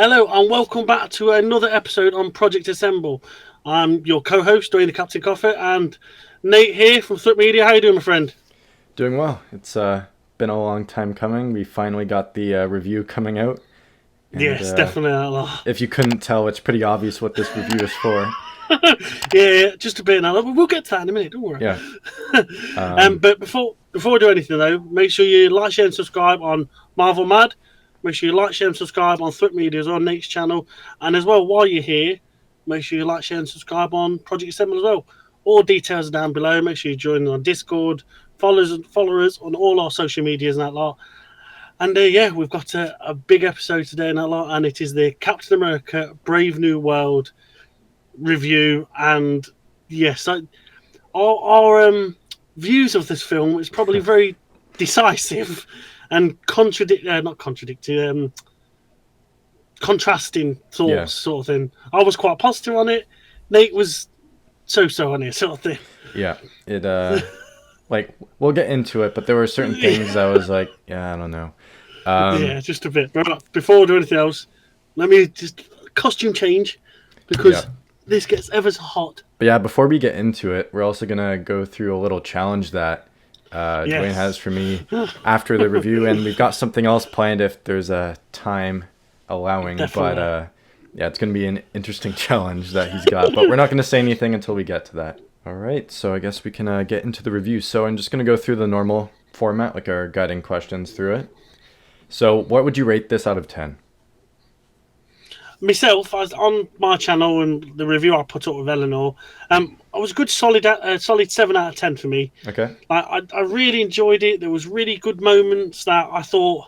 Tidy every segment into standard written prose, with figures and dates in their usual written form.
Hello and welcome back to another episode on Project Assemble. I'm your co-host, Dwayne the Captain Coffee, and Nate here from Thwip Media. How you doing, my friend? Doing well. It's been a long time coming. We finally got the review coming out, and Yes, definitely. if you couldn't tell, it's pretty obvious what this review is for. Yeah, just a bit now. We'll get to that in a minute. Don't worry. Yeah. But before we do anything though, make sure you like, share, and subscribe on Marvel Mad. Make sure you like, share, and subscribe on Thwip Media's on Nate's channel, and as well while you're here, make sure you like, share, and subscribe on Project Assemble as well. All details are down below. Make sure you join on Discord, follow us on all our social medias and that lot. And yeah, we've got a big episode today and that lot, and it is the Captain America: Brave New World review. And yes, our views of this film is probably very decisive and contrasting thoughts, Yeah. sort of thing. I was quite positive on it. Nate was so on it, sort of thing. Yeah. It like we'll get into it, but there were certain things I was like, yeah, I don't know. Yeah, just a bit. Right, before we do anything else, let me just costume change because Yeah. this gets ever so hot. But yeah, before we get into it, we're also gonna go through a little challenge that Yes. Dwayne has for me after the review, and we've got something else planned if there's a time allowing. Definitely. But yeah, it's gonna be an interesting challenge that he's got. But we're not gonna say anything until we get to that. All right, so I guess we can get into the review. So I'm just gonna go through the normal format, like our guiding questions through it. So what would you rate this out of 10? Myself, I was on my channel and the review I put up with Eleanor. I was a good solid 7 out of 10 for me. Okay. I really enjoyed it. There was really good moments that I thought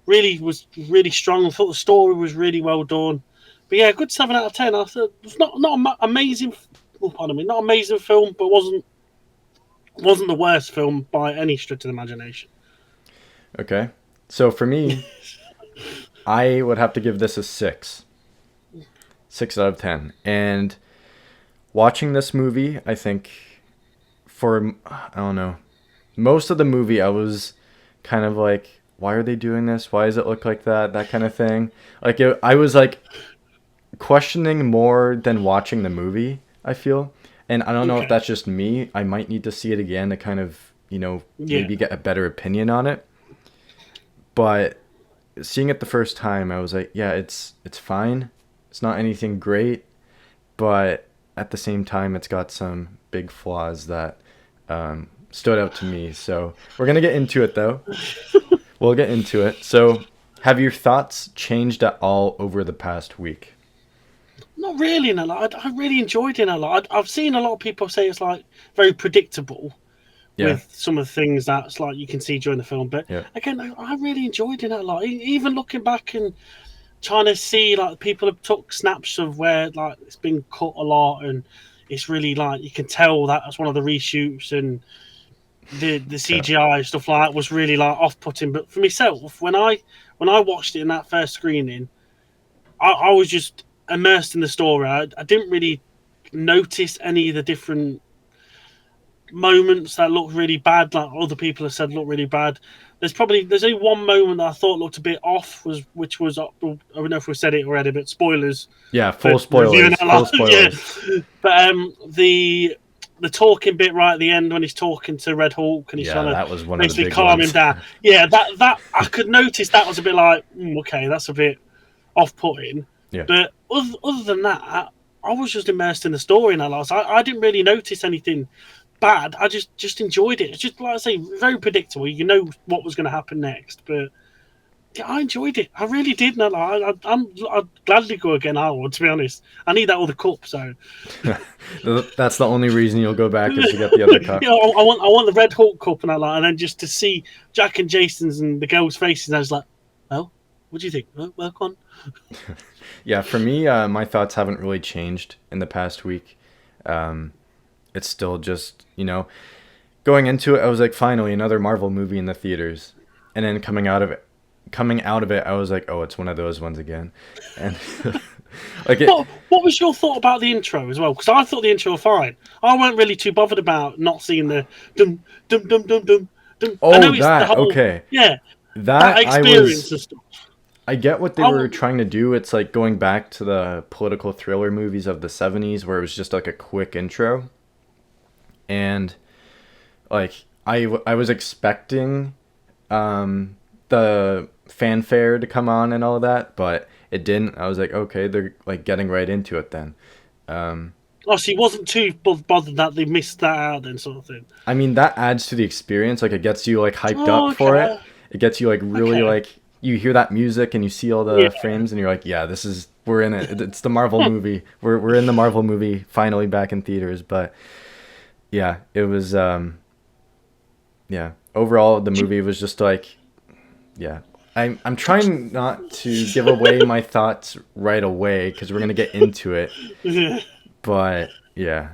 was really strong. I thought the story was really well done. But yeah, good 7 out of 10. I thought it's not amazing. Oh, pardon me, not amazing film, but wasn't the worst film by any stretch of the imagination. Okay. So for me, I would have to give this a 6. 6 out of 10. And watching this movie, I think I don't know, most of the movie I was kind of like, why are they doing this? Why does it look like that? That kind of thing. Like I was like questioning more than watching the movie, I feel. And I don't know if that's just me. I might need to see it again to kind of, maybe get a better opinion on it. But seeing it the first time, I was like, yeah, it's fine. It's not anything great, but at the same time, it's got some big flaws that stood out to me. So we're going to get into it, though. We'll get into it. So have your thoughts changed at all over the past week? Not really, in a lot. I really enjoyed it in a lot. I've seen a lot of people say it's like very predictable Yeah. with some of the things that's like you can see during the film. But Yeah. again, I really enjoyed it a lot. Even looking back and trying to see, like, people have took snaps of where like it's been cut a lot, and it's really like you can tell that that's one of the reshoots, and the CGI stuff like that was really like off-putting. But for myself, when I watched it in that first screening, I was just immersed in the story. I didn't really notice any of the different moments that looked really bad, like other people have said look really bad. There's only one moment that I thought looked a bit off, which was I don't know if we said it already, but spoilers. Yeah, full spoilers. Full spoilers. Yeah. But the talking bit right at the end when he's talking to Red Hulk and he's trying that to was one of the basically big calm ones. him down. Yeah, that I could notice that was a bit like, okay, that's a bit off-putting. Yeah. But other than that, I was just immersed in the story, and I didn't really notice anything bad. I just enjoyed it. It's just, like I say, very predictable. You know what was going to happen next, but yeah, I enjoyed it. I really did. And I'd gladly go again. I would, to be honest. I need that other cup, so That's the only reason you'll go back is to get the other cup. I want the Red Hulk cup, and then just to see Jack and Jason's and the girls' faces. I was like, well, what do you think? Well, come on. Yeah, for me, my thoughts haven't really changed in the past week. It's still just, going into it, I was like, finally, another Marvel movie in the theaters. And then coming out of it, I was like, oh, it's one of those ones again. And like what was your thought about the intro as well? Because I thought the intro was fine. I weren't really too bothered about not seeing the dum dum dum dum dum dum. Oh, I know it's that, the whole, okay. Yeah, that experience and stuff. I get what they I were would, trying to do. It's like going back to the political thriller movies of the 70s where it was just like a quick intro. And like I was expecting the fanfare to come on and all that, but it didn't. I was like, okay, they're like getting right into it then. Um, oh, so he wasn't too bothered that they missed that out, then, sort of thing. I mean, that adds to the experience. Like, it gets you like hyped Oh, up for okay, it. It gets you like really okay, like you hear that music and you see all yeah. the frames and you're like, yeah, this is we're in it. It's the Marvel movie. We're in the Marvel movie finally back in theaters. But yeah, it was yeah. Overall, the movie was just like yeah. I'm trying not to give away my thoughts right away because we're gonna get into it. Yeah. But yeah,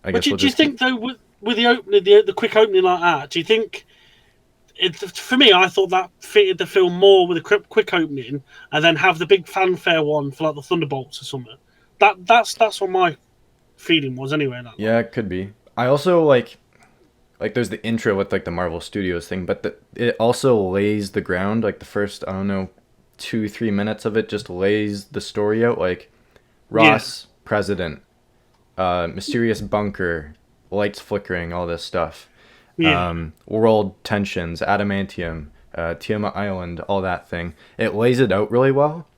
I But guess we'll do you just keep. think though, with the opening, the quick opening like that, do you think? For me, I thought that fitted the film more with a quick opening, and then have the big fanfare one for like the Thunderbolts or something. That's what my feeling was anyway. In that Yeah, it could be. I also like there's the intro with like the Marvel Studios thing, but it also lays the ground. Like the first, I don't know, 2-3 minutes of it just lays the story out. Like yeah, Ross, president, mysterious bunker, lights flickering, all this stuff. yeah, World tensions, adamantium, Tiamat Island, all that thing. It lays it out really well.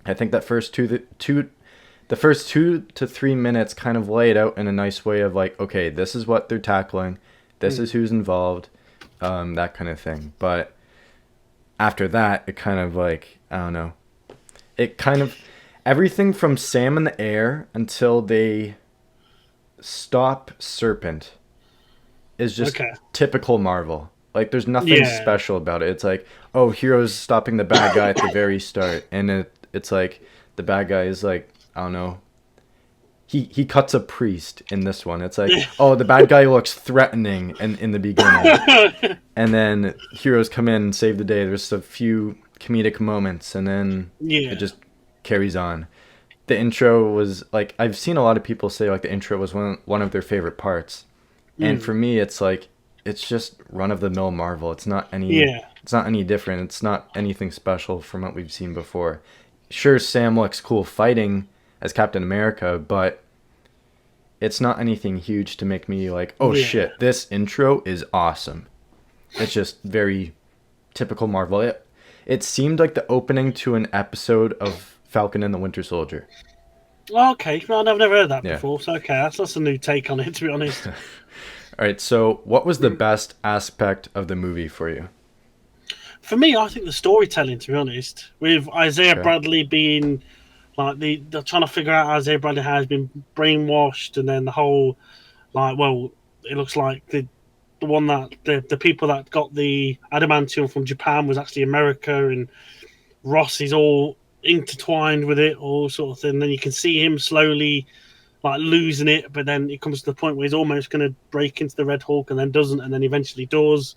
I think that the first 2 to 3 minutes kind of lay it out in a nice way of like, okay, this is what they're tackling, this is who's involved, that kind of thing. But after that, it kind of like, I don't know, it kind of everything from Sam in the air until they stop Serpent is just okay, typical Marvel. Like there's nothing yeah, special about it. It's like, oh, heroes stopping the bad guy at the very start, and it's like the bad guy is like, I don't know. He cuts a priest in this one. It's like, oh, the bad guy looks threatening in the beginning, and then heroes come in and save the day. There's a few comedic moments, and then it yeah, just carries on. The intro was like, I've seen a lot of people say like the intro was one of their favorite parts. And for me, it's like it's just run of the mill Marvel. yeah, It's not any different. It's not anything special from what we've seen before. Sure, Sam looks cool fighting as Captain America, but it's not anything huge to make me like, oh yeah. shit, this intro is awesome. It's just very typical Marvel. It seemed like the opening to an episode of Falcon and the Winter Soldier. Okay, well, I've never heard that Yeah. before. So okay, that's a new take on it, to be honest. All right, so what was the best aspect of the movie for you? For me, I think the storytelling, to be honest, with Isaiah Okay. Bradley being like they're trying to figure out how Isaiah Bradley has been brainwashed, and then the whole like, well, it looks like the one that the people that got the adamantium from Japan was actually America, and Ross is all intertwined with it, all sort of thing. Then you can see him slowly like losing it, but then it comes to the point where he's almost going to break into the Red Hulk, and then doesn't, and then eventually does.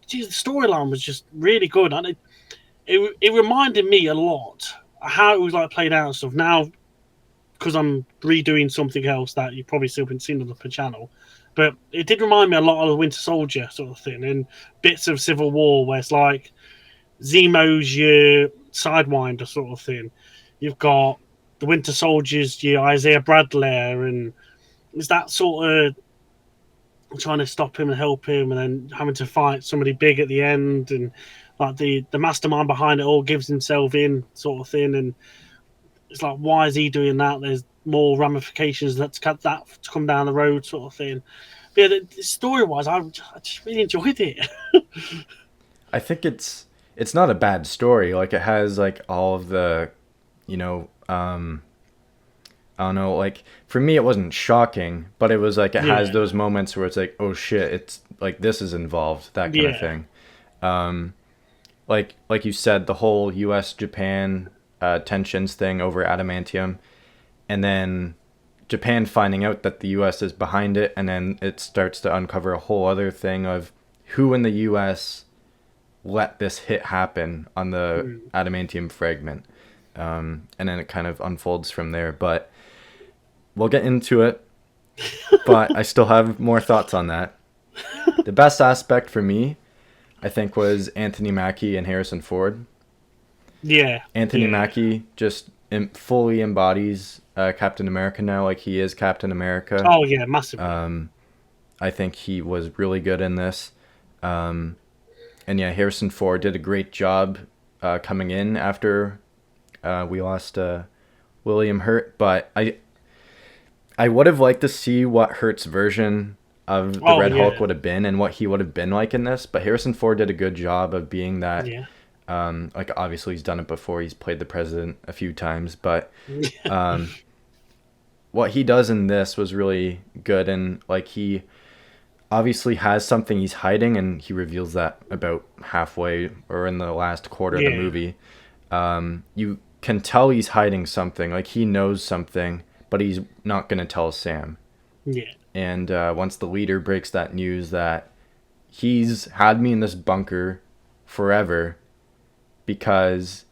Geez, the storyline was just really good, and it reminded me a lot how it was like played out and stuff. Now, because I'm redoing something else that you've probably still been seeing on the channel, but it did remind me a lot of the Winter Soldier sort of thing, and bits of Civil War where it's like Zemo's your sidewinder sort of thing. You've got the Winter Soldiers, your Isaiah Bradley, and it's that sort of trying to stop him and help him, and then having to fight somebody big at the end, and like the mastermind behind it all gives himself in sort of thing, and it's like, why is he doing that? There's more ramifications that's cut that to come down the road, sort of thing. But yeah, the story wise, I just really enjoyed it. I think it's not a bad story. Like it has like all of the, you know, I don't know, like for me it wasn't shocking, but it was like it has Yeah, those moments where it's like, oh shit, it's like this is involved, that kind of yeah, thing. Um, like you said, the whole U.S. Japan tensions thing over adamantium, and then Japan finding out that the U.S. is behind it, and then it starts to uncover a whole other thing of who in the U.S. let this hit happen on the adamantium fragment, and then it kind of unfolds from there. But we'll get into it. But I still have more thoughts on that. The best aspect for me, I think, was Anthony Mackie and Harrison Ford. Yeah. Anthony Yeah. Mackie just fully embodies Captain America now, like he is Captain America. Oh yeah, massively. I think he was really good in this. And yeah, Harrison Ford did a great job coming in after we lost William Hurt, but I would have liked to see what Hurt's version of the Oh Red Hulk yeah. would have been and what he would have been like in this. But Harrison Ford did a good job of being that. Yeah. Like obviously he's done it before. He's played the president a few times, but what he does in this was really good. And like he obviously has something he's hiding, and he reveals that about halfway or in the last quarter of the Yeah. movie. You can tell he's hiding something. Like he knows something, but he's not gonna tell Sam. Yeah. And once the leader breaks that news that he's had me in this bunker forever because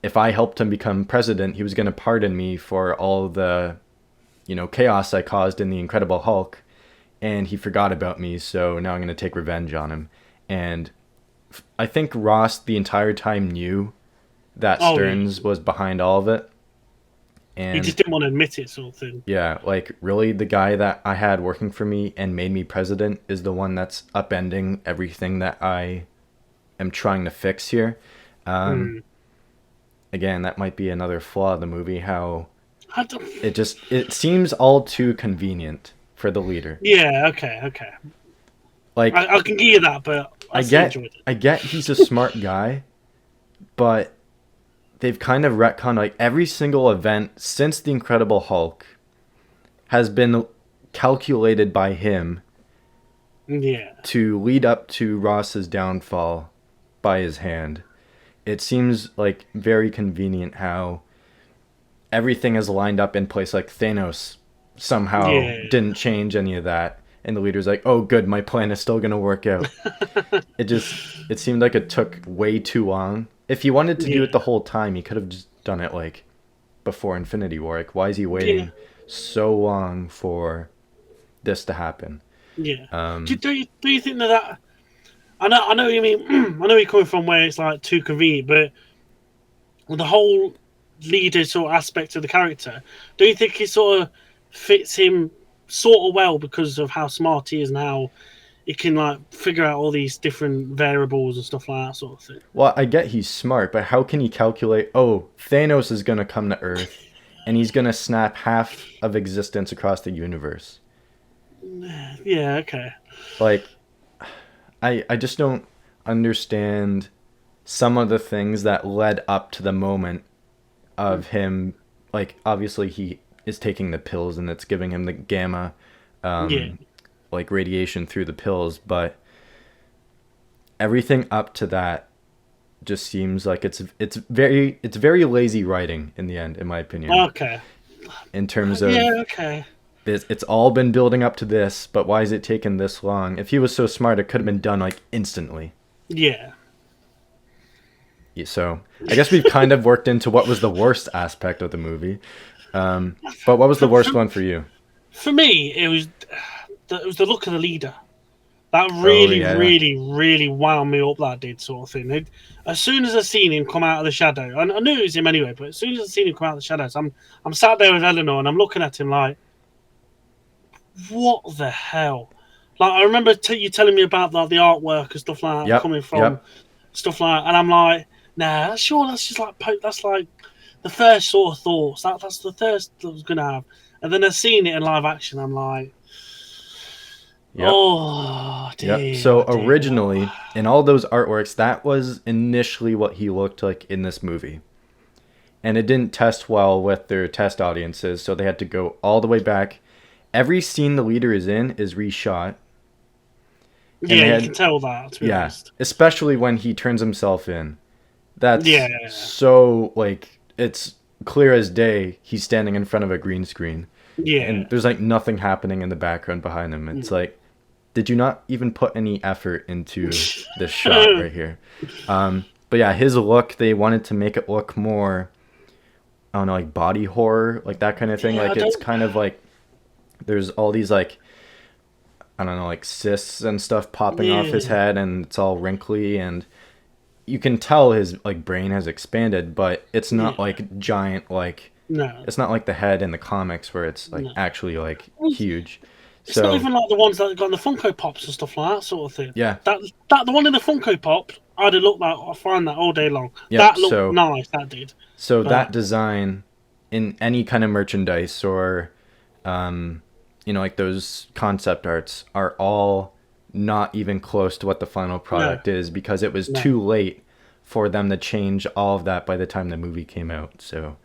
if I helped him become president, he was going to pardon me for all the, chaos I caused in the Incredible Hulk. And he forgot about me, so now I'm going to take revenge on him. And I think Ross the entire time knew that Oh, Stearns was behind all of it. he And just didn't want to admit it, sort of thing. yeah, like really the guy that I had working for me and made me president is the one that's upending everything that I am trying to fix here. Again, that might be another flaw of the movie, how I don't... it seems all too convenient for the leader. Yeah. Okay. Okay. Like I can give you that, but I still enjoyed it. I get he's a smart guy, but they've kind of retconned like every single event since the Incredible Hulk has been calculated by him Yeah. to lead up to Ross's downfall by his hand. It seems like very convenient how everything is lined up in place. Like Thanos somehow didn't change any of that, and the leader's like, "Oh, good, my plan is still gonna work out." It seemed like it took way too long. If he wanted to do it the whole time, he could have just done it like before Infinity War. Like, why is he waiting so long for this to happen? Yeah. Do you think that? I know what you mean. I know you're coming from where it's like too convenient, but with the whole leader sort of aspect of the character, do you think it sort of fits him sort of well because of how smart he is and how he can like figure out all these different variables and stuff like that sort of thing? Well, I get he's smart, but how can he calculate, oh, Thanos is going to come to Earth and he's going to snap half of existence across the universe? Yeah, okay. Like, I just don't understand some of the things that led up to the moment of him. Like, obviously he is taking the pills and it's giving him the gamma like radiation through the pills, but everything up to that just seems like it's very lazy writing in the end, in my opinion. Okay. In terms of okay. it's all been building up to this, but why is it taking this long? If he was so smart, it could have been done like instantly. Yeah. So I guess we've kind of worked into what was the worst aspect of the movie. But what was the worst one for you? For me, it was the look of the leader. That really, really wound me up. That did sort of thing. As soon as I seen him come out of the shadow, I knew it was him anyway. But as soon as I seen him come out of the shadows, I'm sat there with Eleanor and I'm looking at him like, what the hell? Like I remember you telling me about like the artwork and stuff like that coming from stuff like, and I'm like, nah, sure, that's just like that's like the first sort of thoughts. That's the first that I was gonna have, and then I seen it in live action. I'm like. Oh, dear. So originally, in all those artworks, that was initially what he looked like in this movie. And it didn't test well with their test audiences, so they had to go all the way back. Every scene the leader is in is reshot. Yeah, you can tell that, to be honest. Especially when he turns himself in. That's so, like, it's clear as day he's standing in front of a green screen. Yeah. And there's, like, nothing happening in the background behind him. It's like, did you not even put any effort into this shot right here? But yeah, his look, they wanted to make it look more, I don't know, like body horror, like that kind of thing. Like it's kind of like there's all these like, I don't know, like cysts and stuff popping off his head and it's all wrinkly and you can tell his like brain has expanded, but it's not Yeah. like giant like No. it's not like the head in the comics where it's like No. actually like Well, huge. it's not So even like the ones that got in the Funko Pops and stuff like that sort of thing. yeah, That the one in the Funko Pop, I'd have looked that. I find that all day long. yep. That looked nice. That did. So that But design in any kind of merchandise or like those concept arts are all not even close to what the final no, product is because it was no. too late for them to change all of that by the time the movie came out. So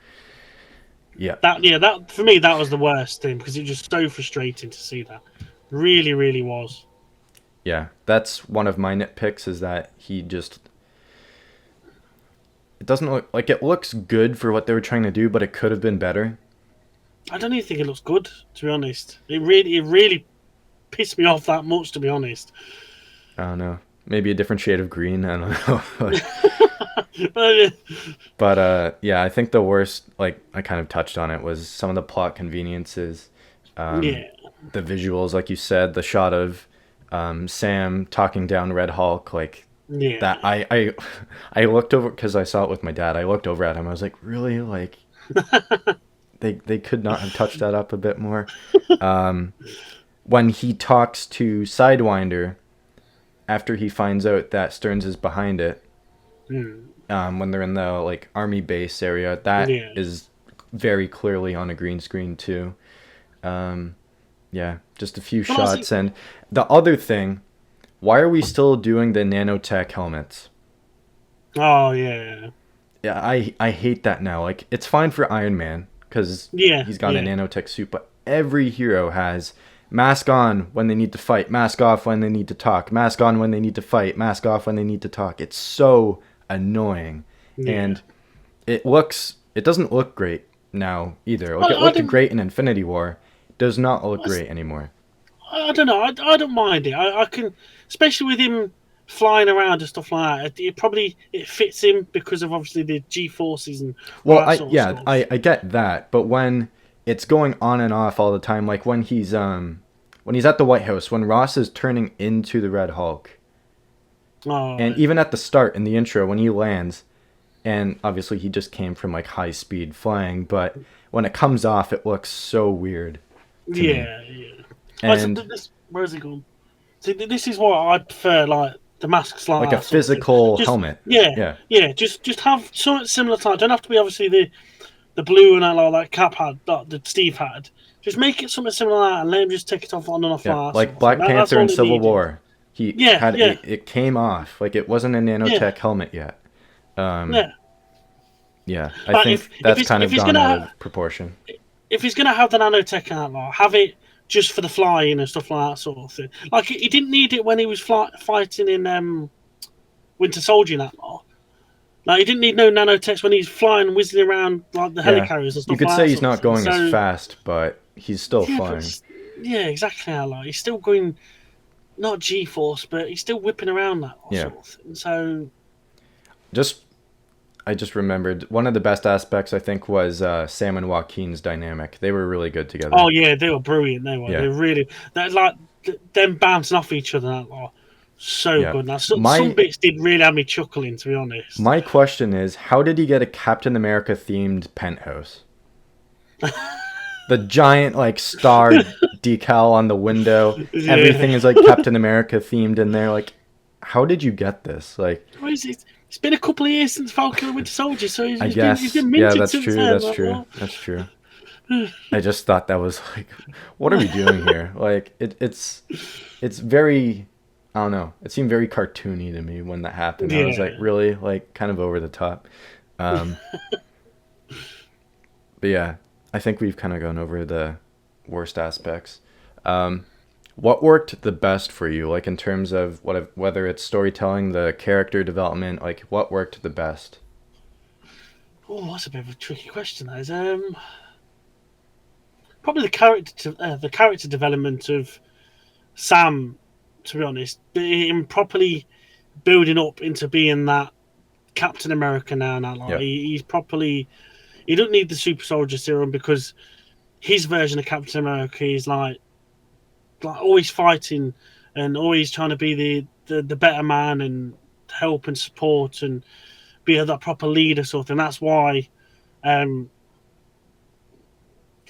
yeah. That for me that was the worst thing because it was just so frustrating to see that. Really, really was. Yeah, that's one of my nitpicks is that he just it doesn't look like it looks good for what they were trying to do, but it could have been better. I don't even think it looks good, to be honest. It really pissed me off that much, to be honest. I don't know. Maybe a different shade of green, I don't know. But, But yeah, I think the worst, like I kind of touched on it, was some of the plot conveniences, yeah, the visuals, like you said, the shot of Sam talking down Red Hulk, like yeah. that. I looked over because I saw it with my dad. I looked over at him. I was like, really, like they could not have touched that up a bit more. When he talks to Sidewinder after he finds out that Stearns is behind it. When they're in the like army base area, that is very clearly on a green screen too. Yeah, just a few shots. And the other thing, why are we still doing the nanotech helmets? Oh yeah. Yeah, I hate that now. Like it's fine for Iron Man because he's got a nanotech suit, but every hero has mask on when they need to fight, mask off when they need to talk, mask on when they need to fight, mask off when they need to talk. It's so annoying, and it doesn't look great now either. Like it looked great in Infinity War, does not look great anymore. I don't know. I don't mind it. I can, especially with him flying around and stuff like that. It fits him because of obviously the G forces and all that sort of stuff. I get that, but when it's going on and off all the time, like when he's at the White House, when Ross is turning into the Red Hulk. And even at the start in the intro when he lands, and obviously he just came from like high speed flying, but when it comes off it looks so weird to me. And where's he gone? See, this is why I prefer like the masks like a physical helmet. Just have something similar to that. Don't have to be obviously the blue and like that cap had that Steve had. Just make it something similar to that and let him just take it off on and off. Like Black Panther in Civil War. It came off. Like it wasn't a nanotech helmet yet. I think that's kind of gone out of proportion. If he's going to have the nanotech out, have it just for the flying and stuff like that sort of thing. Like he didn't need it when he was fighting in Winter Soldier and that lot. Like he didn't need no nanotechs when he's flying and whizzing around like the helicarriers and stuff like that. You could say he's not going as fast, but he's still flying. Yeah, exactly. Like he's still going, not G-force, but he's still whipping around that sort of thing. So, I just remembered one of the best aspects I think was Sam and Joaquin's dynamic. They were really good together. Oh yeah, they were brilliant. They were. Yeah. They really like them bouncing off each other. That lot. So good. Now, some bits did really have me chuckling, to be honest. My question is, how did he get a Captain America themed penthouse? The giant like star decal on the window. Yeah. Everything is like Captain America themed in there. Like, how did you get this? Like, what is it? It's been a couple of years since Falcon and Winter Soldier, so he's been minted yeah, that's since true. then. That's true. I just thought that was like, what are we doing here? Like, it's very, I don't know. It seemed very cartoony to me when that happened. Yeah. I was like, really, like, kind of over the top. But yeah, I think we've kind of gone over the worst aspects. What worked the best for you, like in terms of whether it's storytelling, the character development, like what worked the best? Oh, that's a bit of a tricky question. That is probably the character development of Sam. To be honest, him properly building up into being that Captain America now. Like he's properly. He don't need the super soldier serum because his version of Captain America is like always fighting and always trying to be the better man and help and support and be that proper leader sort of thing. That's why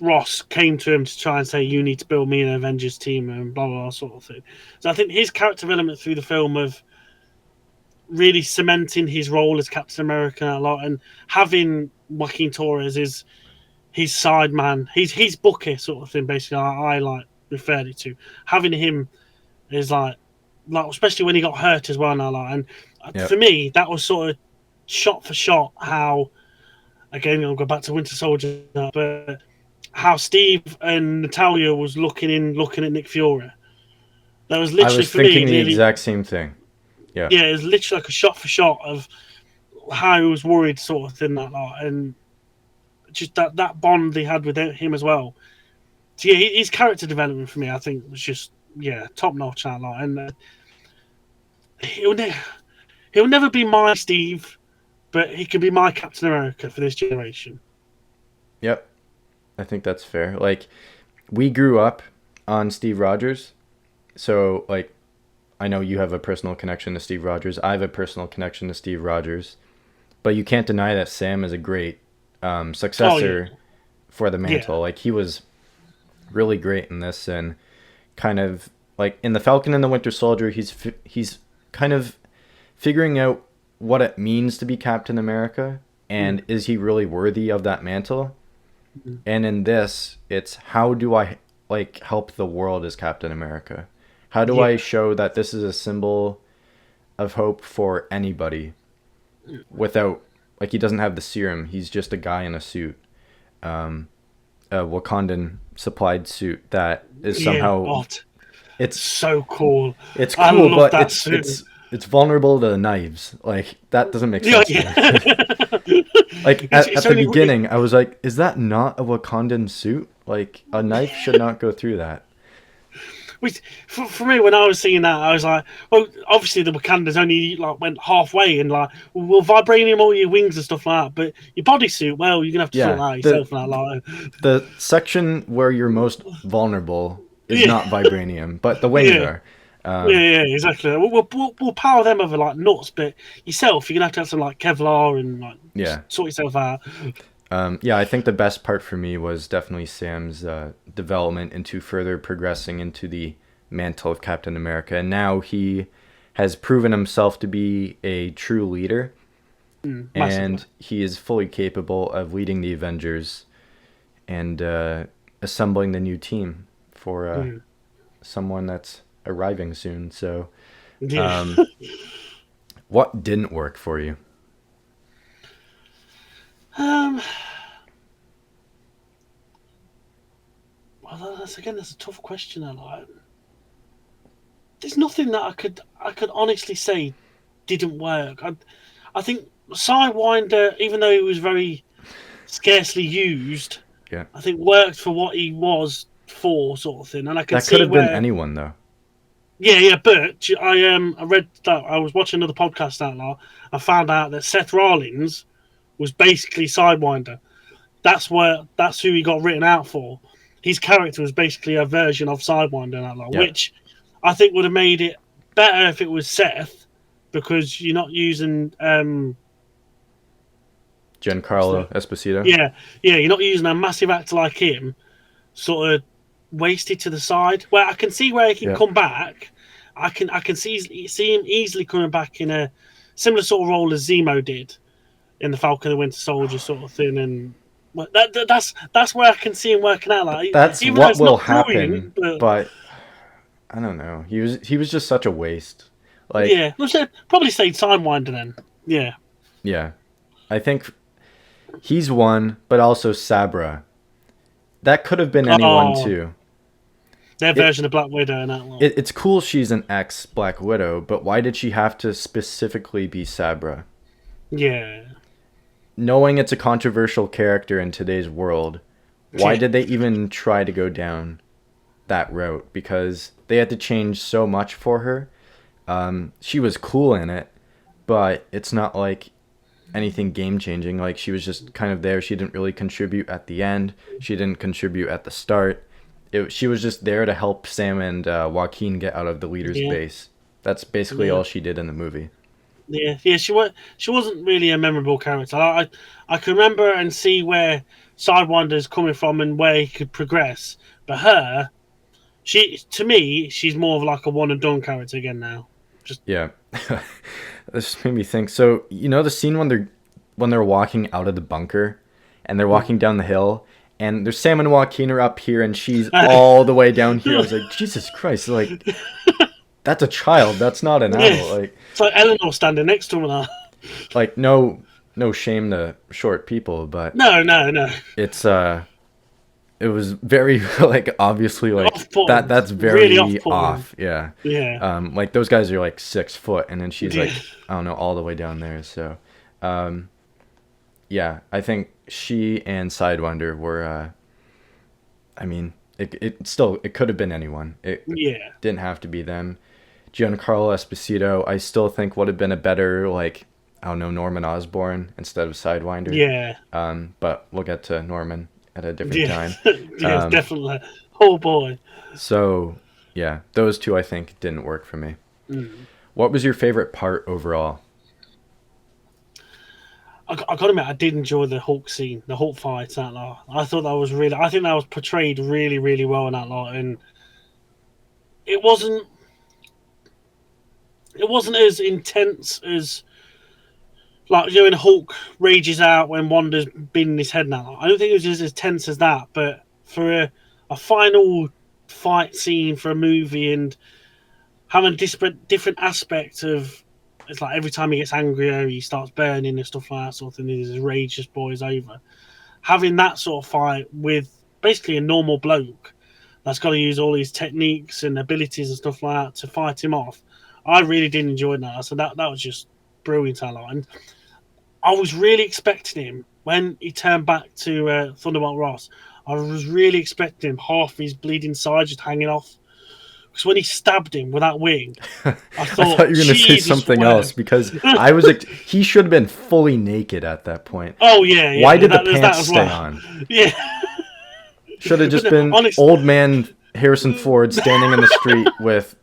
Ross came to him to try and say, you need to build me an Avengers team and blah, blah, blah, sort of thing. So I think his character development through the film of really cementing his role as Captain America a lot, and having Joaquin Torres is his side man, he's Booker sort of thing, basically, I like referred it to. Having him is like especially when he got hurt as well now, like, and for me, that was sort of shot for shot how, again, I'll go back to Winter Soldier, but how Steve and Natalia was looking at Nick Fury. That was literally, I was for thinking me, the exact same thing. Yeah, it was literally like a shot for shot of how he was worried, sort of thing, and just that bond they had with him as well. So yeah, his character development for me, I think, was just top notch. And he'll never be my Steve, but he can be my Captain America for this generation. Yep. I think that's fair. Like, we grew up on Steve Rogers, so, like, I know you have a personal connection to Steve Rogers. I have a personal connection to Steve Rogers. But you can't deny that Sam is a great successor for the mantle. Like, he was really great in this, and kind of, like, in The Falcon and the Winter Soldier, he's kind of figuring out what it means to be Captain America, and is he really worthy of that mantle? And in this, it's how do I help the world as Captain America? How do I show that this is a symbol of hope for anybody without, he doesn't have the serum. He's just a guy in a suit, a Wakandan supplied suit that is somehow it's so cool. It's cool, but it's vulnerable to knives. Like, that doesn't make sense. Like, at the beginning, I was like, is that not a Wakandan suit? Like, a knife should not go through that. For me, when I was seeing that, I was like, well, obviously the Wakandans only went halfway, and we'll vibranium all your wings and stuff like that, but your bodysuit, well, you're gonna have to sort that out yourself. The section where you're most vulnerable is not vibranium, but the wings are. Exactly. We'll power them over nuts, but yourself, you're gonna have to have some Kevlar and sort yourself out. I think the best part for me was definitely Sam's development into further progressing into the mantle of Captain America, and now he has proven himself to be a true leader, and he is fully capable of leading the Avengers and assembling the new team for someone that's arriving soon. So what didn't work for you? Well, that's a tough question. There's nothing that I could honestly say didn't work. I think Sidewinder, even though he was very scarcely used, I think worked for what he was for, sort of thing. And I that could have been anyone, though. But I read that I was watching another podcast I found out that Seth Rollins was basically Sidewinder. That's who he got written out for. His character was basically a version of Sidewinder, which I think would have made it better if it was Seth, because you're not using Giancarlo Esposito. You're not using a massive actor like him, sort of wasted to the side. Where I can see where he can come back. I can see him easily coming back in a similar sort of role as Zemo did in the Falcon and the Winter Soldier sort of thing, and that's where I can see him working out. That's what will happen, but I don't know. He was just such a waste. Probably say Sidewinder then. Yeah, I think he's one, but also Sabra. That could have been anyone too. Their version of Black Widow and that one. It's cool she's an ex-Black Widow, but why did she have to specifically be Sabra? Yeah. Knowing it's a controversial character in today's world, why did they even try to go down that route? Because they had to change so much for her. She was cool in it, but it's not like anything game-changing. Like, she was just kind of there. She didn't really contribute at the end. She didn't contribute at the start. She was just there to help Sam and Joaquin get out of the leader's base. That's basically all she did in the movie. Yeah. She wasn't really a memorable character. I can remember and see where Sidewinder's coming from and where he could progress. But her, to me, she's more of like a one and done character again now. Just Yeah. This made me think. So, you know the scene when they're walking out of the bunker and they're walking down the hill and there's Sam and Joaquin are up here and she's all the way down here. I was like, Jesus Christ, like that's a child. That's not an yeah. adult. It's like Eleanor standing next to her. Like no shame to short people, but No. it's it was very like obviously like Off-putting. that's Really very off-putting. off. Yeah. Yeah. Like those guys are like 6 foot and then she's Yeah. like, I don't know, all the way down there. So yeah, I think she and Sidewinder were I mean, it could have been anyone. It Yeah. didn't have to be them. Giancarlo Esposito, I still think would have been a better like, I don't know, Norman Osborn instead of Sidewinder. Yeah. But we'll get to Norman at a different time. Yeah, definitely. Oh boy. So yeah, those two I think didn't work for me. What was your favorite part overall? I got to admit, I did enjoy the Hulk scene, the Hulk fight. That lot. I thought that was really. I think that was portrayed really, really well in that lot, and it wasn't. It wasn't as intense as like when Hulk rages out when Wanda's been in his head now. I don't think it was as tense as that, but for a final fight scene for a movie and having different aspects of it's like every time he gets angrier, he starts burning and stuff like that sort of thing. His rage just boils over. Having that sort of fight with basically a normal bloke that's got to use all his techniques and abilities and stuff like that to fight him off. I really did enjoy that. So that was just brilliant. And I was really expecting him when he turned back to Thunderbolt Ross. I was really expecting him half his bleeding side just hanging off. Because when he stabbed him with that wing, I thought you were going to say something else because I was he should have been fully naked at that point. Oh yeah. Why did the pants stay on? Yeah. Should have just been old man Harrison Ford standing in the street with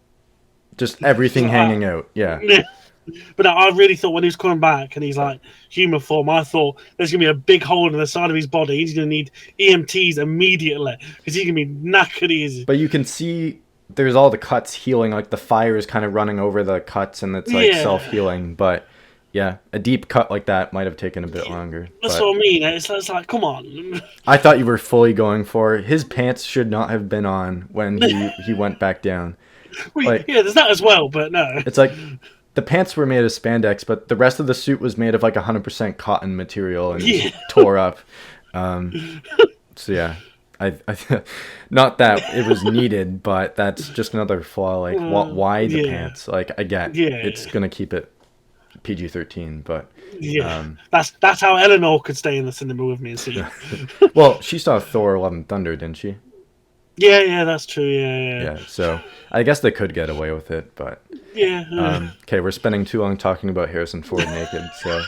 just everything hanging out. Yeah. But I really thought when he was coming back and he's like human form, I thought there's going to be a big hole in the side of his body. He's going to need EMTs immediately because he's going to be knackered. But you can see there's all the cuts healing, like the fire is kind of running over the cuts and it's like self-healing. But yeah, a deep cut like that might have taken a bit longer. That's what I mean. It's like, come on. I thought you were fully going for it. His pants should not have been on when he went back down. Like, yeah, there's that as well, but no. It's like the pants were made of spandex, but the rest of the suit was made of like 100% cotton material and just tore up. So yeah, I not that it was needed, but that's just another flaw. Like, why the pants? Like, I get it's gonna keep it PG-13, but that's how Eleanor could stay in the cinema with me and see it. Well, she saw Thor: Love and Thunder, didn't she? Yeah, that's true. Yeah. So I guess they could get away with it, but okay, we're spending too long talking about Harrison Ford naked. So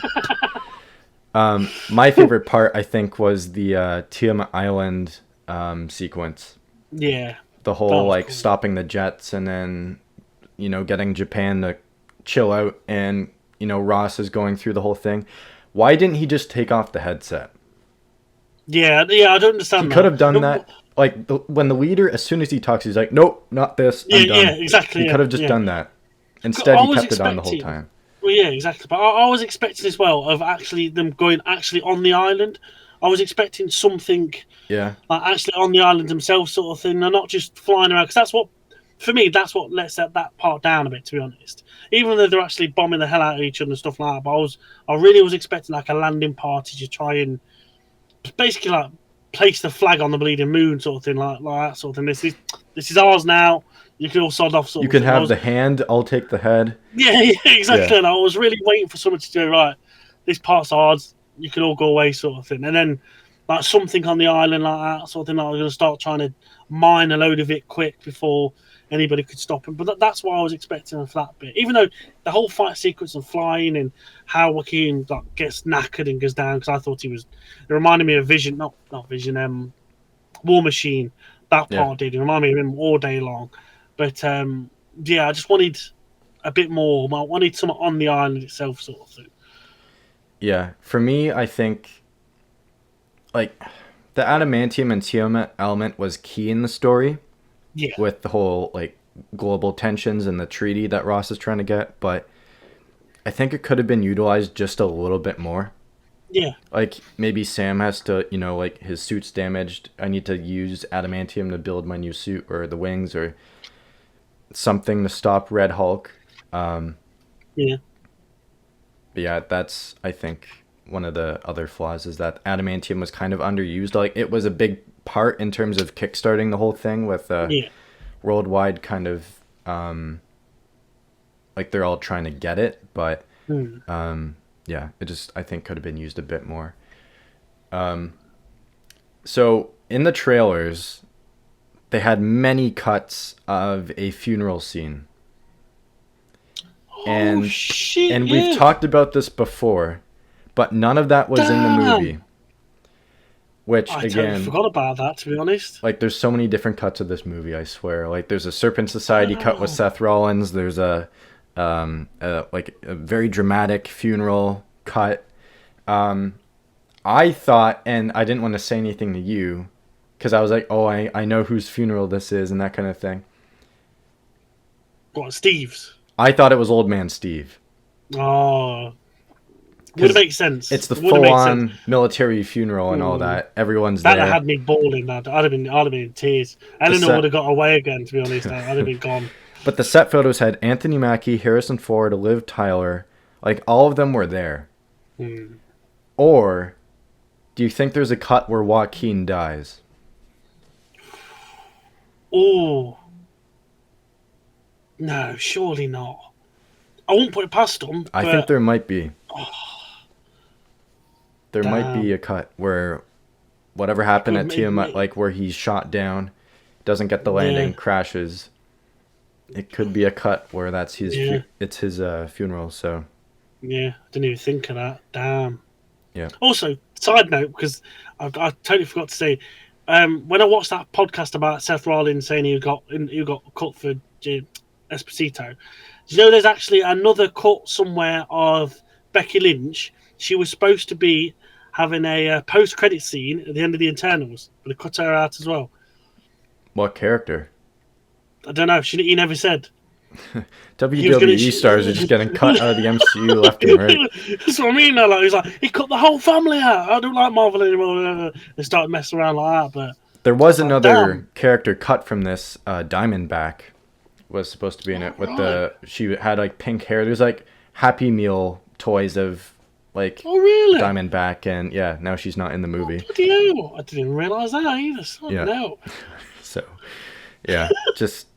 my favorite part, I think, was the Tiamat Island sequence. Yeah, the whole like cool. Stopping the jets and then getting Japan to chill out, and Ross is going through the whole thing. Why didn't he just take off the headset? Yeah, I don't understand. He could have done that. Like when the leader, as soon as he talks, he's like, "Nope, not this. I'm done." Yeah, exactly. He could have just done that. Instead, he kept it on the whole time. Well, yeah, exactly. But I was expecting as well of actually them going on the island. I was expecting something, like actually on the island themselves, sort of thing. They're not just flying around, because that's what, for me, that's what lets that part down a bit. To be honest, even though they're actually bombing the hell out of each other and stuff like that, but I really was expecting like a landing party to try and basically like place the flag on the bleeding moon, sort of thing, like that sort of thing. This is ours now. You can all sod off. You can have the hand. I'll take the head. Yeah, exactly. Yeah. And I was really waiting for someone to do right. This part's ours. You can all go away, sort of thing. And then like something on the island like that, sort of thing. I was going to start trying to mine a load of it quick before anybody could stop him. But that's what I was expecting for that bit. Even though the whole fight sequence of flying and how Joaquin gets knackered and goes down, because I thought he was. It reminded me of Vision, not Vision. War Machine. That part did. It reminded me of him all day long. But I just wanted a bit more. I need something on the island itself, sort of thing. Yeah, for me, I think like the adamantium and Tiamat element was key in the story Yeah, with the whole like global tensions and the treaty that Ross is trying to get, but I think it could have been utilized just a little bit more. yeah, Like maybe Sam has to, like his suit's damaged. I need to use adamantium to build my new suit or the wings or something to stop Red Hulk. Um, yeah, but yeah, that's I think one of the other flaws is that adamantium was kind of underused. Like it was a big part in terms of kickstarting the whole thing with yeah. worldwide kind of like they're all trying to get it, but yeah, it just I think could have been used a bit more. So in the trailers, they had many cuts of a funeral scene. Oh And shit! and Yeah. we've talked about this before, but none of that was in the Damn. movie. Which I totally again, forgot about that. To be honest. like there's so many different cuts of this movie, I swear. Like there's a Serpent Society cut with Seth Rollins, there's a like a very dramatic funeral cut. I thought, and I didn't want to say anything to you because I was like, oh, I know whose funeral this is and that kind of thing. What, Steve's? I thought it was Old Man Steve. Oh, would make sense. It's the Would make full-on sense. military funeral and all that. Everyone's That there. had me bawling. I'd have been in tears. Eleanor set- would have got away again. To be honest, I'd have been gone. But the set photos had Anthony Mackie, Harrison Ford, Liv Tyler. Like, all of them were there. Or do you think there's a cut where Joaquin dies? Oh. No, surely not. I won't put it past them. I think there might be. There might Damn. be a cut where whatever happened at Could Tiamat, maybe- like where he's shot down, doesn't get the landing, Yeah. crashes. It could be a cut where that's his. Yeah. It's his funeral. So Yeah, I didn't even think of that. Damn. yeah. Also, side note, because I totally forgot to say, when I watched that podcast about Seth Rollins saying he got cut for Esposito, do you know there's actually another cut somewhere of Becky Lynch? She was supposed to be having a post-credit scene at the end of the Eternals, but they cut her out as well. What character? I don't know. He never said. WWE stars are just getting cut out of the MCU left and right. That's what I mean. Though. Like, he's like, he cut the whole family out. I don't like Marvel anymore. They started messing around like that. But There was another damn. character cut from this. Diamondback was supposed to be in it with she had like pink hair. There's like Happy Meal toys of like oh really? Diamondback, and yeah, now she's not in the movie. Bloody hell. I didn't even realise that either. So, Yeah. no. So yeah, just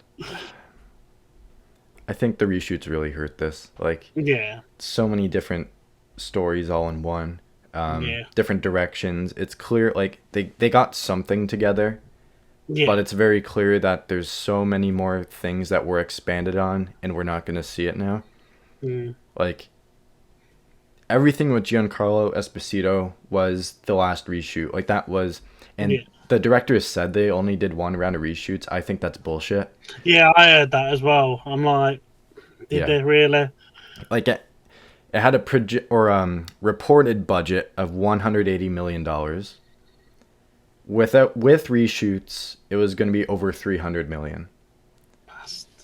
I think the reshoots really hurt this. Like Yeah. so many different stories all in one. Yeah. Different directions. It's clear like they got something together. Yeah. But it's very clear that there's so many more things that were expanded on and we're not going to see it now. Like, everything with Giancarlo Esposito was the last reshoot. Like, that was... And the director said they only did one round of reshoots. I think that's bullshit. Yeah, I heard that as well. I'm like, did they really? Like, it had a reported budget of $180 million. With reshoots, it was going to be over $300 million.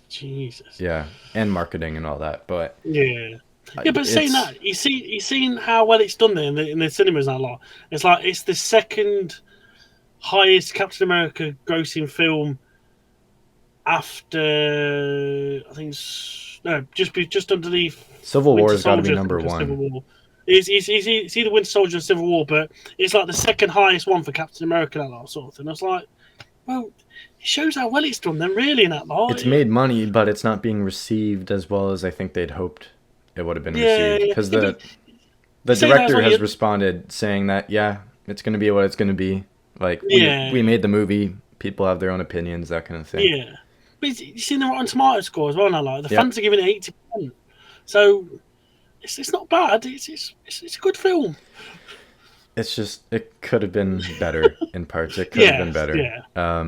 Jesus. Yeah, and marketing and all that, but Yeah, but saying that, you seen how well it's done there in the cinemas. That lot. It's like it's the second highest Captain America grossing film after I think just underneath Civil War Winter has got to be Soldier number and Civil one. War. It's either Winter Soldier or Civil War, but it's like the second highest one for Captain America, that lot sort of thing. I was like, well, it shows how well it's done then, really, in that lot. It's made money, but it's not being received as well as I think they'd hoped it would have been received. Because the director has responded saying that, yeah, it's going to be what it's going to be. Like, we made the movie, people have their own opinions, that kind of thing. Yeah. But you seen the Rotten Tomato score as well now, like, the fans are giving it 80%. So... It's not bad. It's a good film. It's just it could have been better in parts. It could have been better. Yeah.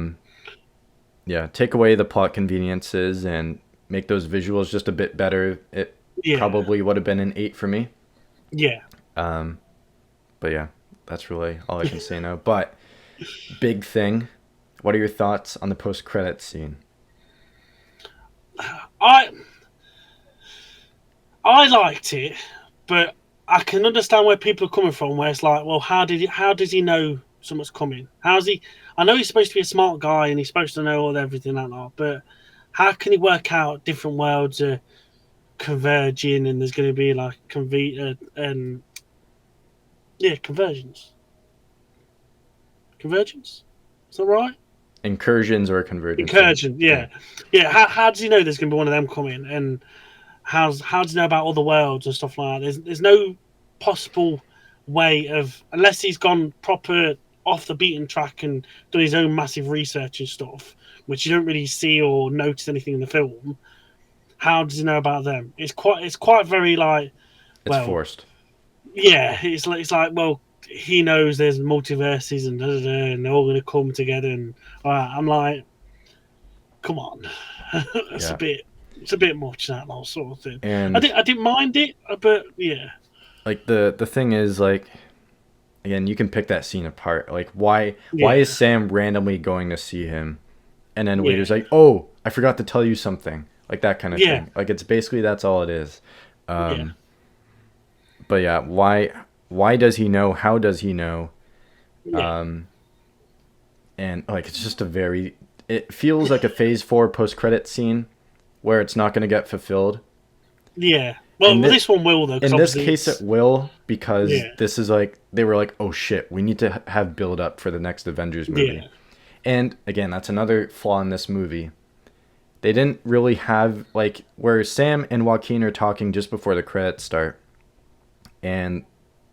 Yeah. Take away the plot conveniences and make those visuals just a bit better, it probably would have been an 8 for me. Yeah. But yeah, that's really all I can say now. But big thing, what are your thoughts on the post-credits scene? I liked it, but I can understand where people are coming from. Where it's like, well, how does he know something's coming? How's he? I know he's supposed to be a smart guy and he's supposed to know all everything like that, but how can he work out different worlds are converging and there's going to be like convergence? Convergence? Is that right? Incursions or convergence? Incursion, yeah. How does he know there's going to be one of them coming? And how does he know about other worlds and stuff like that? There's no possible way of, unless he's gone proper off the beaten track and done his own massive research and stuff, which you don't really see or notice anything in the film. How does he know about them? It's quite very like, it's forced. Yeah, it's like well, he knows there's multiverses and and they're all going to come together. And I'm like, come on, it's a bit much, that whole sort of thing. And I didn't mind it, but yeah. Like the thing is, like, again, you can pick that scene apart. Like, why is Sam randomly going to see him, and then later's like, oh, I forgot to tell you something, like that kind of thing. Like, it's basically that's all it is. But yeah, why does he know? How does he know? And like, it's just it feels like a Phase 4 post-credit scene where it's not going to get fulfilled. Yeah. Well, this one will, though. In this case, it will, because this is like, they were like, oh shit, we need to have build up for the next Avengers movie. Yeah. And again, that's another flaw in this movie. They didn't really have, like, where Sam and Joaquin are talking just before the credits start. And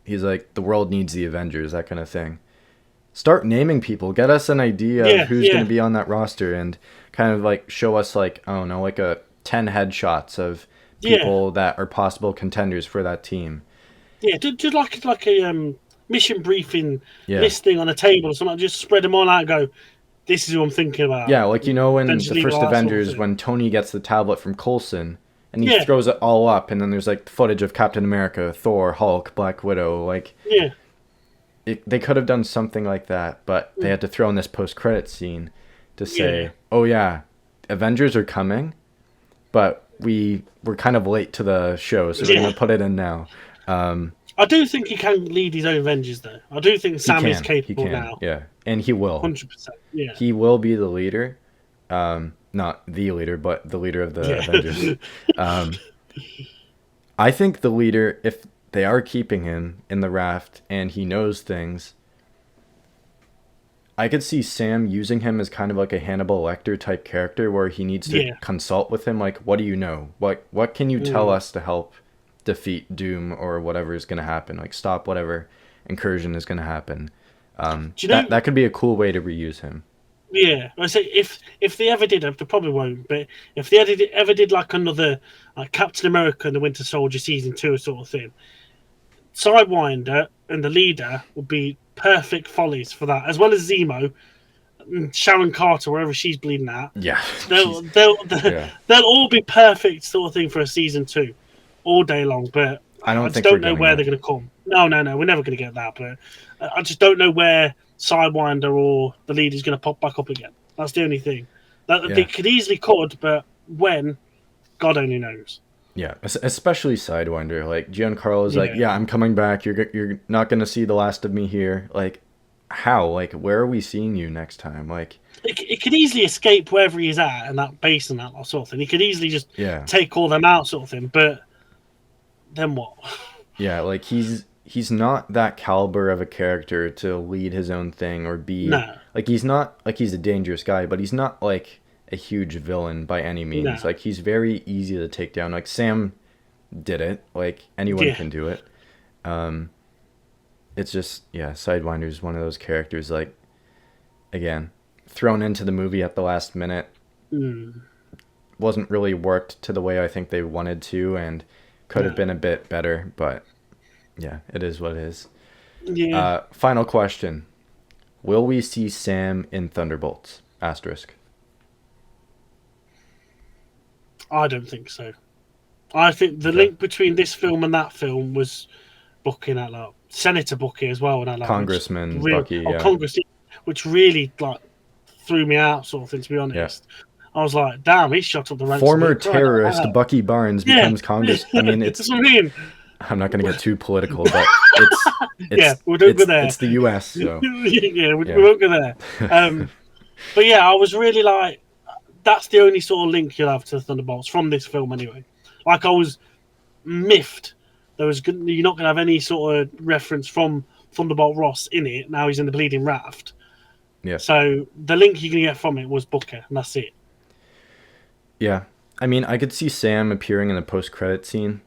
he's like, the world needs the Avengers, that kind of thing. Start naming people. Get us an idea of who's going to be on that roster, and kind of like show us, like, I don't know, like 10 headshots of people that are possible contenders for that team. Yeah, do like a mission briefing listing on a table or something. Just spread them all out and go, this is who I'm thinking about. Yeah, like, you know, in the first Avengers, sort of when Tony gets the tablet from Coulson, and he throws it all up, and then there's like footage of Captain America, Thor, Hulk, Black Widow, like... Yeah. They could have done something like that, but they had to throw in this post-credit scene to say, oh yeah, Avengers are coming, but we're kind of late to the show, so we're going to put it in now. I do think he can lead his own Avengers, though. I do think Sam is capable now. Yeah, and he will. 100%. Yeah. He will be the leader. Not the leader, but the leader of the Avengers. I think the leader, if they are keeping him in the raft and he knows things, I could see Sam using him as kind of like a Hannibal Lecter type character, where he needs to consult with him, like, what do you know? What can you tell us to help defeat Doom or whatever is going to happen? Like, stop whatever incursion is going to happen. That could be a cool way to reuse him. Yeah, I say if they ever did, they probably won't. But if they ever did like another Captain America and the Winter Soldier season 2 sort of thing, Sidewinder and the leader would be perfect follies for that, as well as Zemo, and Sharon Carter, wherever she's bleeding at. Yeah, they'll all be perfect sort of thing for a season 2, all day long. But I don't know where they're going to come. No, we're never going to get that. But I just don't know where Sidewinder or the leader's going to pop back up again. That's the only thing. They could easily could, but when, God only knows. Yeah, especially Sidewinder. Like, Giancarlo's like, yeah, I'm coming back. You're not going to see the last of me here. Like, how? Like, where are we seeing you next time? Like, it could easily escape wherever he's at and that base and that sort of thing. He could easily just take all them out, sort of thing. But then what? Yeah, like, he's not that caliber of a character to lead his own thing or be... No. Like, he's not... Like, he's a dangerous guy, but he's not, like, a huge villain by any means. No. Like, he's very easy to take down. Like, Sam did it. Like, anyone can do it. It's just... Yeah, Sidewinder's one of those characters, like... Again, thrown into the movie at the last minute. Wasn't really worked to the way I think they wanted to, and could have been a bit better, but... Yeah, it is what it is. Yeah. Final question. Will we see Sam in Thunderbolts? Asterisk. I don't think so. I think the Okay. link between this film and that film was Bucky and that lot. Senator Bucky as well, and that lot, which Congressman real Bucky, or yeah. Congress, which really like threw me out, sort of thing. To be Yeah. honest, I was like, "Damn, he shot up the ranks." Former Right, terrorist Bucky Barnes yeah, becomes Congress. I mean, that's what I mean. I'm not going to get too political, but it's Yeah, it's we don't go there. it's the U.S. So Yeah, we yeah. won't go there. But yeah, I was really like, that's the only sort of link you'll have to Thunderbolts from this film, anyway. Like I was miffed. You're not going to have any sort of reference from Thunderbolt Ross in it. Now he's in the Bleeding Raft. Yeah. So the link you can get from it was Booker, and that's it. Yeah. I mean, I could see Sam appearing in the post-credit scene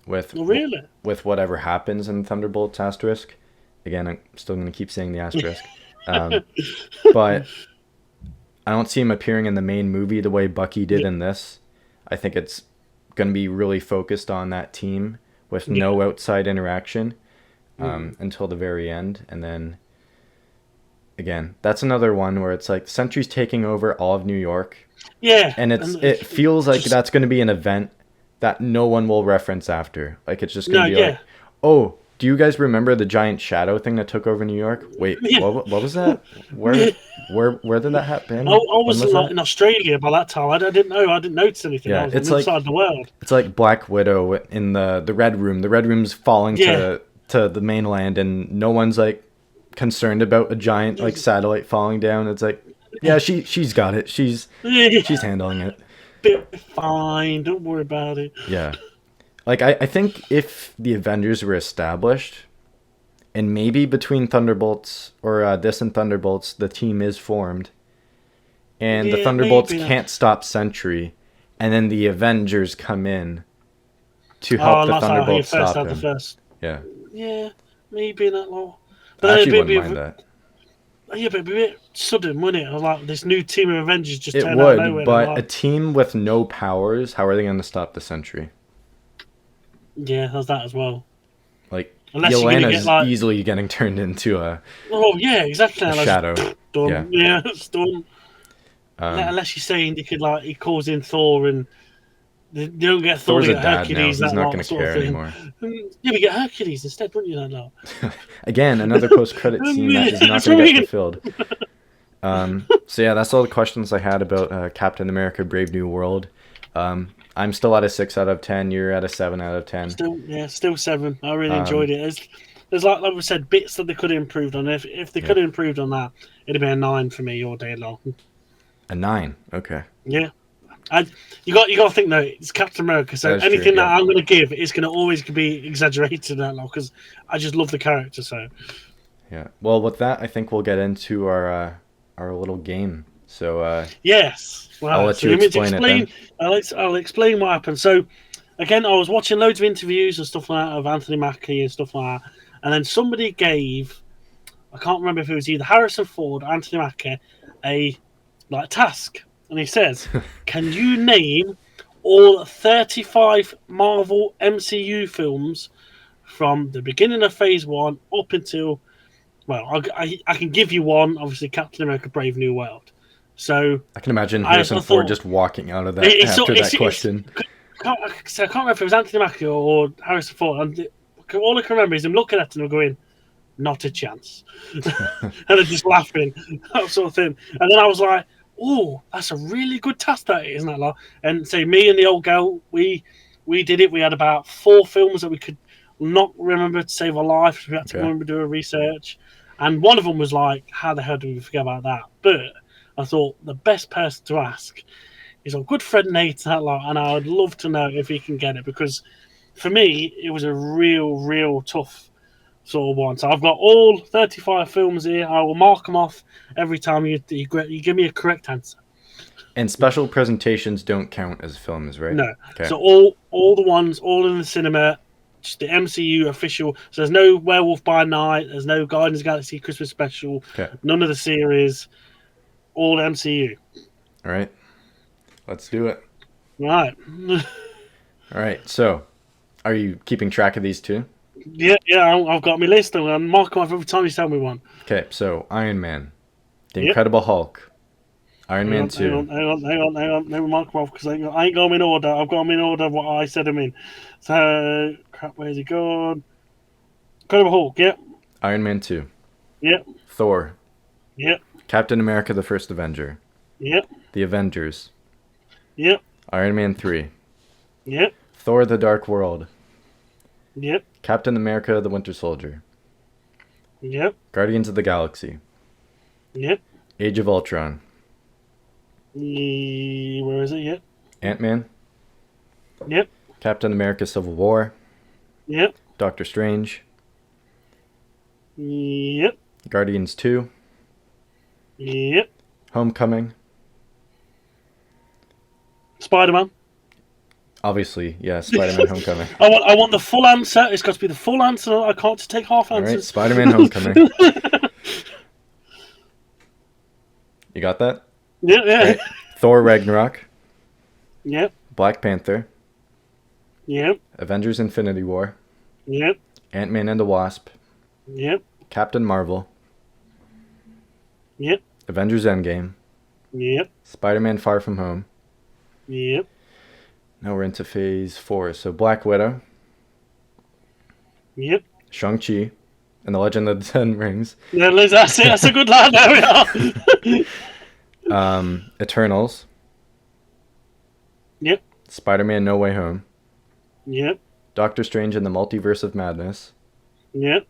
with Oh, really? with whatever happens in Thunderbolts asterisk. Again, I'm still going to keep saying the asterisk. But I don't see him appearing in the main movie the way Bucky did in this. I think it's going to be really focused on that team with no outside interaction until the very end. And then, again, that's another one where it's like Sentry's taking over all of New York. Yeah. And it feels like that's going to be an event that no one will reference after. Like, it's just going to be like, oh, do you guys remember the giant shadow thing that took over New York? Wait, what was that? Where did that happen? I was in Australia by that time. I didn't know. I didn't notice anything. Yeah, I was it's inside the world. It's like Black Widow in the Red Room. The Red Room's falling to the mainland, and no one's like concerned about a giant like satellite falling down. It's like, yeah, she's got it. She's handling it. Fine, don't worry about it. Yeah. Like, I think if the Avengers were established, and maybe between Thunderbolts, or this and Thunderbolts, the team is formed, and the Thunderbolts can't stop Sentry, and then the Avengers come in to help the Thunderbolts stop him. Yeah. Yeah, maybe not long. But I actually wouldn't mind that. Yeah, but it'd be a bit sudden, wouldn't it? Like, this new team of Avengers just it turn would, out of nowhere. But a team with no powers, how are they going to stop the Sentry? Yeah, there's that as well. Like, Unless Yelena's easily getting turned into a exactly. A shadow. Done. Yeah, it's done. Unless you're saying he calls in Thor and they don't get Thor, Thor's they a get dad Hercules. now. He's not going to care anymore. Yeah, we get Hercules instead, wouldn't you? That Again, another post-credit scene that is not going to get fulfilled. So yeah, that's all the questions I had about Captain America: Brave New World. I'm still at a 6 out of 10. You're at a 7 out of 10. Still 7. I really enjoyed it. There's like we said, bits that they could have improved on. If they could have improved on that, it'd have been a 9 for me all day long. A 9, okay. Yeah, you got to think though, it's Captain America, so anything that I'm going to give is going to always be exaggerated that long because I just love the character. So yeah. Well, with that, I think we'll get into our little game. So yes. Well, I'll let you explain it then. I'll explain what happened. So, again, I was watching loads of interviews and stuff like that of Anthony Mackie and stuff like that, and then somebody gave, I can't remember if it was either Harrison Ford or Anthony Mackie, a task, and he says, "Can you name all 35 Marvel MCU films from the beginning of Phase 1 up until, well, I can give you one, obviously Captain America: Brave New World." So I can imagine Harrison Ford just walking out of that after that question. I can't remember if it was Anthony Mackie or Harrison Ford. And all I can remember is him looking at him and going, "Not a chance," and they're just laughing, that sort of thing. And then I was like, "Oh, that's a really good task, that is, isn't it?" Like, and say me and the old girl, we did it. We had about 4 films that we could not remember to save our life. We had to go and do a research, and one of them was like, "How the hell do we forget about that?" But I thought the best person to ask is our good friend Nate, and I would love to know if he can get it, because for me it was a real tough sort of one. So I've got all 35 films here. I will mark them off every time you give me a correct answer. And special presentations don't count as films, right? No. Okay. So all the ones, all in the cinema, just the MCU official. So there's no Werewolf by Night, there's no Guardians of the Galaxy Christmas special, none of the series, all MCU. All right. Let's do it. Right. All right. So, are you keeping track of these too? Yeah. I've got my list. I'm marking off every time you tell me one. Okay. So, Iron Man, The Incredible Hulk, Iron Man 2. Hang on. Let me mark them off because I ain't got them in order. I've got them in order what I said them in. So, crap, where's he gone? Incredible Hulk, yep. Iron Man 2. Yep. Thor. Yep. Captain America the First Avenger. Yep. The Avengers. Yep. Iron Man 3. Yep. Thor the Dark World. Yep. Captain America the Winter Soldier. Yep. Guardians of the Galaxy. Yep. Age of Ultron. Where is it? Yep. Ant-Man. Yep. Captain America Civil War. Yep. Doctor Strange. Yep. Guardians 2. Yep. Homecoming. Spider-Man. Obviously, yeah, Spider-Man Homecoming. I want the full answer. It's got to be the full answer. I can't just take half answers. All right, Spider-Man Homecoming. You got that? Yeah, yeah. Right. Thor Ragnarok. Yep. Black Panther. Yep. Avengers Infinity War. Yep. Ant-Man and the Wasp. Yep. Captain Marvel. Yep. Avengers Endgame. Yep. Spider-Man Far From Home. Yep. Now we're into phase 4. So Black Widow. Yep. Shang-Chi. And the Legend of the Ten Rings. Yeah, Liz, that's it. That's a good lad. There we are. Eternals. Yep. Spider-Man No Way Home. Yep. Doctor Strange and the Multiverse of Madness. Yep.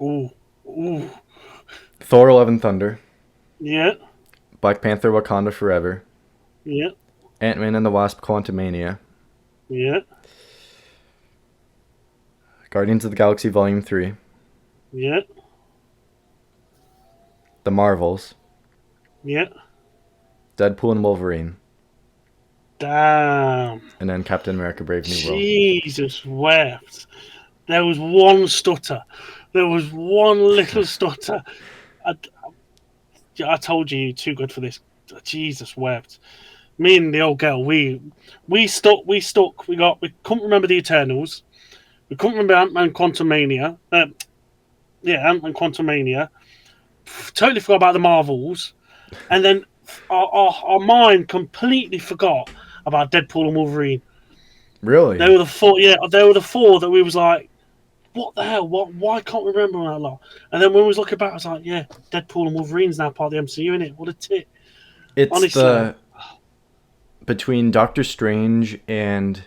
Ooh. Ooh. Thor Love and Thunder. Yep. Black Panther Wakanda Forever. Yep. Ant-Man and the Wasp Quantumania. Yep. Guardians of the Galaxy Volume 3. Yep. The Marvels. Yep. Deadpool and Wolverine. Damn. And then Captain America Brave New World. Jesus wept. There was one stutter. There was one little stutter. I told you, you're too good for this. Jesus wept. Me and the old girl, we stuck. We couldn't remember the Eternals. We couldn't remember Ant-Man Quantumania. Ant-Man Quantumania. Totally forgot about the Marvels. And then our mind completely forgot about Deadpool and Wolverine. Really? They were the four. Yeah, they were the four that we was like, what the hell? Why can't we remember that lot? And then when we was looking back, I was like, yeah, Deadpool and Wolverine's now part of the MCU, innit? What a tit. It's honestly. Between Doctor Strange and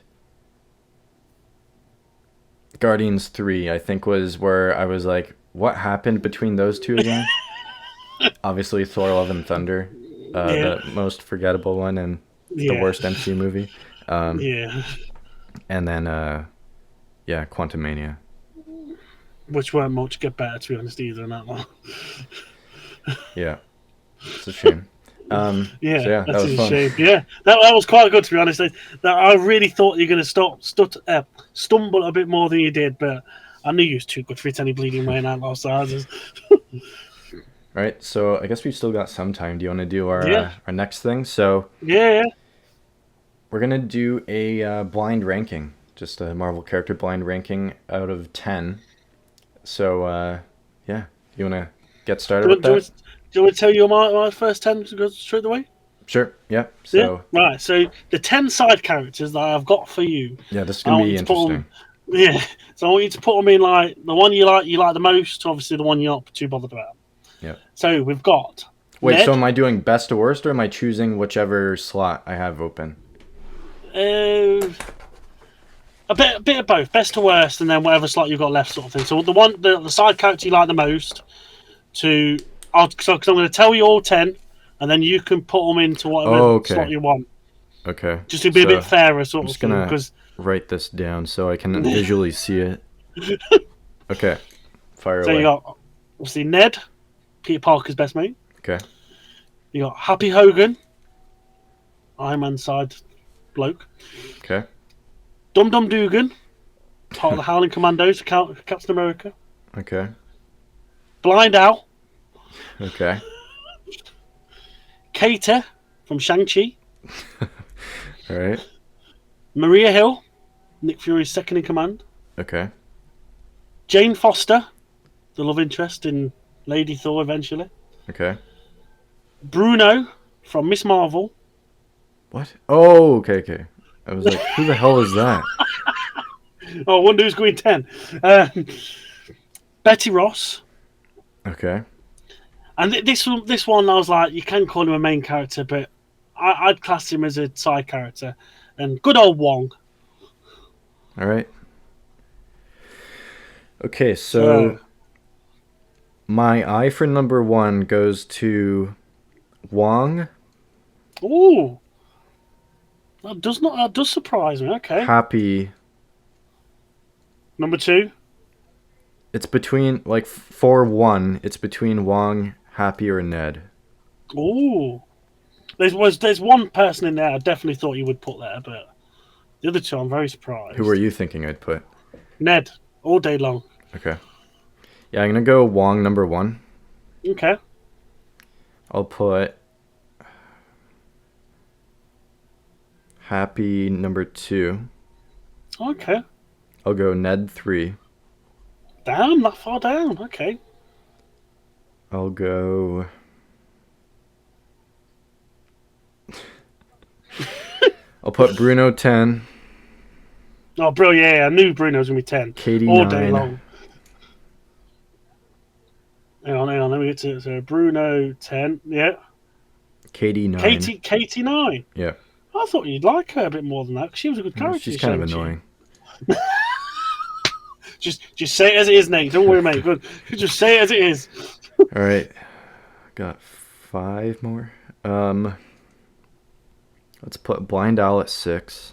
Guardians 3, I think was where I was like, what happened between those two again? Obviously, Thor Love and Thunder, the most forgettable one and the worst MCU movie. And then, Quantumania. Which weren't much get better, to be honest, either in that one. Yeah. It's a shame. That was fun. Shame. Yeah, that was quite good, to be honest. I really thought you were going to stumble a bit more than you did, but I knew you was too good for it any bleeding way in Outlaw Stars. Right, so I guess we've still got some time. Do you want to do our next thing? So yeah. We're going to do a blind ranking, just a Marvel character blind ranking out of 10. So, you want to get started with that? Do you want to tell you my first 10 to go straight away? Sure, yeah. So, right, so the 10 side characters that I've got for you. Yeah, this is going to be interesting. So I want you to put them in, like, the one you like the most, obviously the one you're not too bothered about. Yeah. So we've got... Wait, Ned. So am I doing best to worst, or am I choosing whichever slot I have open? A bit of both, best to worst, and then whatever slot you've got left, sort of thing. So the side character you like the most, because I'm going to tell you all 10, and then you can put them into whatever slot you want. Okay. Just to be a bit fairer, sort of thing. I'm just gonna write this down so I can visually see it. Okay. Fire away. So you got obviously Ned, Peter Parker's best mate. Okay. You got Happy Hogan, Iron Man side bloke. Okay. Dum Dum Dugan, part of the Howling Commandos, Captain America. Okay. Blind Owl. Okay. Cater from Shang-Chi. All right. Maria Hill, Nick Fury's second in command. Okay. Jane Foster, the love interest in Lady Thor eventually. Okay. Bruno from Miss Marvel. What? Oh, okay. I was like, who the hell is that? Oh, I wonder who's going 10. Uh, Betty Ross. Okay. And this one, I was like, you can call him a main character, but I'd class him as a side character. And good old Wong. All right. Okay, So, so my eye for number 1 goes to Wong, ooh, that does surprise me. Okay, Happy. number 2. It's between, like, for 1, it's between Wong, Happy, or Ned. Ooh, there's one person in there I definitely thought you would put there, but the other two I'm very Who were surprised. you thinking I'd put? Ned, all day long. Okay. Yeah, I'm going to go Wong number 1. Okay, I'll put Happy number 2. okay. I'll go Ned 3. Damn, that far down. Okay. I'll go. I'll put Bruno 10. Oh, bro, yeah, I knew Bruno was gonna be 10 Katie all day 9. long. Hang on. Let me get to it. So Bruno 10. Yeah. Katie 9. Katie 9. Yeah. I thought you'd like her a bit more than that because she was a good character. She's kind of annoying. Just say it as it is, Nate. Don't worry, mate. Good. Just say it as it is. All right. Got 5 more. Let's put Blind Owl at 6.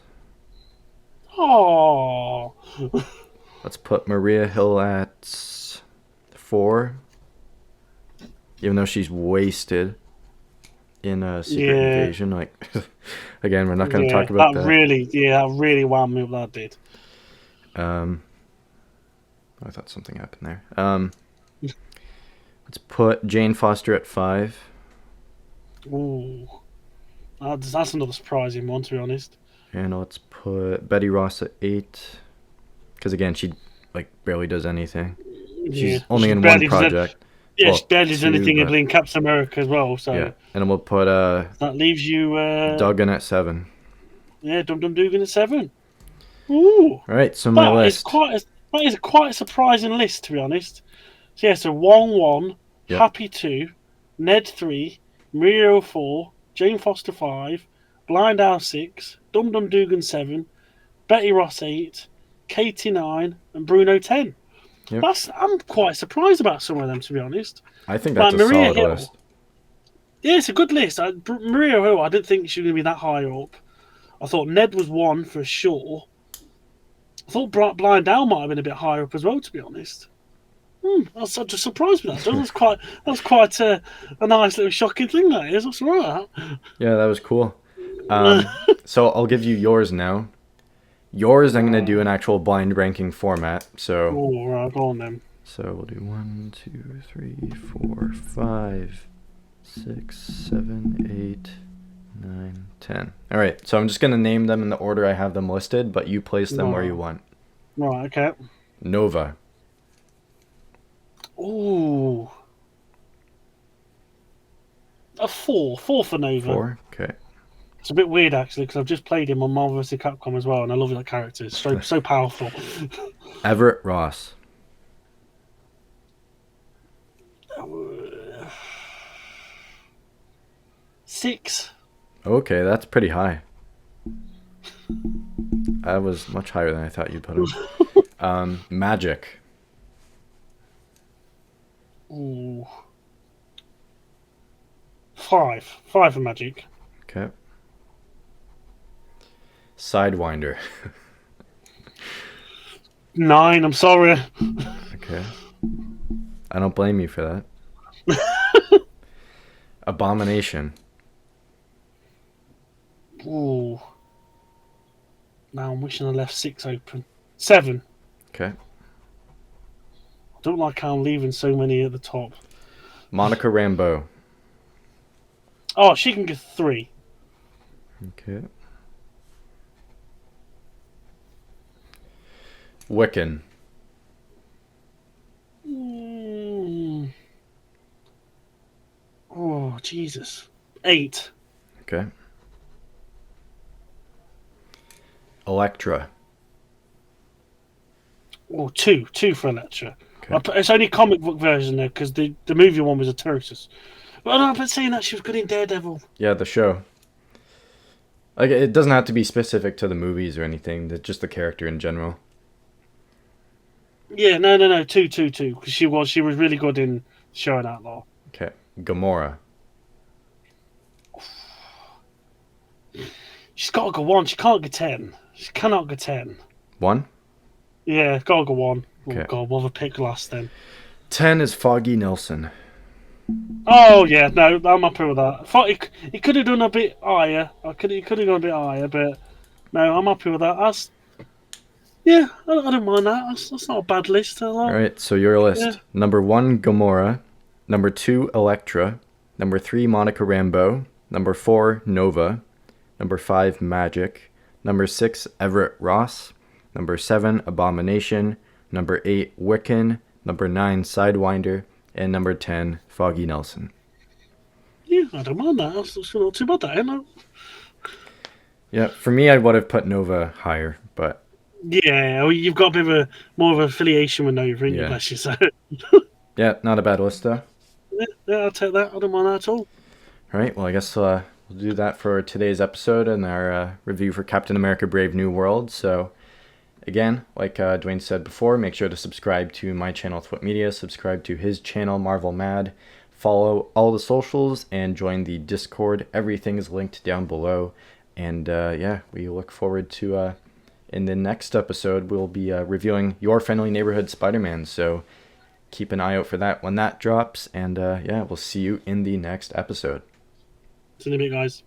Oh. Let's put Maria Hill at 4. Even though she's wasted in a Secret Invasion. Like, again, we're not going to talk about that. That really wound me up. That did. I thought something happened there. Let's put Jane Foster at 5. Ooh. That's another surprising one, to be honest. And let's put Betty Ross at 8. Because again, she like barely does anything. She's only in one project. She barely does anything in Captain America as well. So yeah, and then we'll put that leaves you Duggan at 7. Yeah, Dum Dum Dugan at 7. Ooh. All right, so my list. That is quite a surprising list, to be honest. So yeah, so Wong 1, Yep. Happy 2, Ned 3, Mario 4, Jane Foster 5, Blind Owl 6, Dum Dum Dugan 7, Betty Ross 8, Katie 9, and Bruno 10. Yep. I'm quite surprised about some of them, to be honest. I think that's a solid list. Yeah, it's a good list. Maria Hill, I didn't think she was going to be that high up. I thought Ned was 1 for sure. I thought Blind Owl might have been a bit higher up as well, to be honest. That's such a surprise with that. That's quite a nice little shocking thing, that is. What's wrong with that? Yeah, that was cool. So I'll give you yours now. Yours, I'm going to do an actual blind ranking format. So, oh, right, go on then. So we'll do 1, 2, 3, 4, 5, 6, 7, 8, 9, 10. All right, so I'm just going to name them in the order I have them listed, but you place them where you want. Right, okay. Nova. Ooh. A 4. 4 for Nova. 4, okay. It's a bit weird, actually, because I've just played him on Marvel vs. Capcom as well, and I love that character. It's so powerful. Everett Ross. 6. Okay, that's pretty high. I was much higher than I thought you'd put him. Magic. Ooh. 5. 5 for Magic. Okay. Sidewinder. 9, I'm sorry. Okay. I don't blame you for that. Abomination. Ooh. Now I'm wishing I left 6 open. 7. Okay. I don't like how I'm leaving so many at the top. Monica Rambeau. Oh, she can get 3. Okay. Wiccan. Jesus. 8. Okay. Elektra. Oh, 2. 2 for Electra. Okay. It's only comic book version though, because the movie one was a Tursus. But no, but saying that she was good in Daredevil. Yeah, the show. Like, it doesn't have to be specific to the movies or anything. Just the character in general. Yeah, no. 2, 2, 2. Because she was really good in Show and Outlaw. Okay. Gamora. She's got to go 1. She can't get 10. She cannot get 10. 1. Yeah, gotta go 1. Okay. Oh god, what have I picked last then? 10 is Foggy Nelson. Oh yeah, no, I'm happy with that. I thought he could have done a bit higher. He could have gone a bit higher, but no, I'm happy with that. Yeah, I don't mind that. That's not a bad list. All right, so your list. Yeah. Number 1, Gamora. Number 2, Elektra. Number 3, Monica Rambeau. Number 4, Nova. Number 5, Magic. Number 6, Everett Ross. Number 7, Abomination. Number 8, Wiccan. Number 9, Sidewinder. And number 10, Foggy Nelson. Yeah, I don't mind that. That's not too bad, that, isn't it? Yeah, for me, I would have put Nova higher, but... Yeah, well, you've got a bit of more of an affiliation with Nova, Yeah. bless you, so... Yeah, not a bad list, though. Yeah, I'll take that. I don't mind that at all. All right, well, I guess we'll do that for today's episode and our review for Captain America Brave New World. So, again, like Dwayne said before, make sure to subscribe to my channel, Thwip Media, subscribe to his channel, Marvel Mad, follow all the socials, and join the Discord. Everything is linked down below. And, yeah, we look forward to, in the next episode, we'll be reviewing Your Friendly Neighborhood Spider-Man. So, keep an eye out for that when that drops. And, yeah, we'll see you in the next episode. See you in a bit, guys.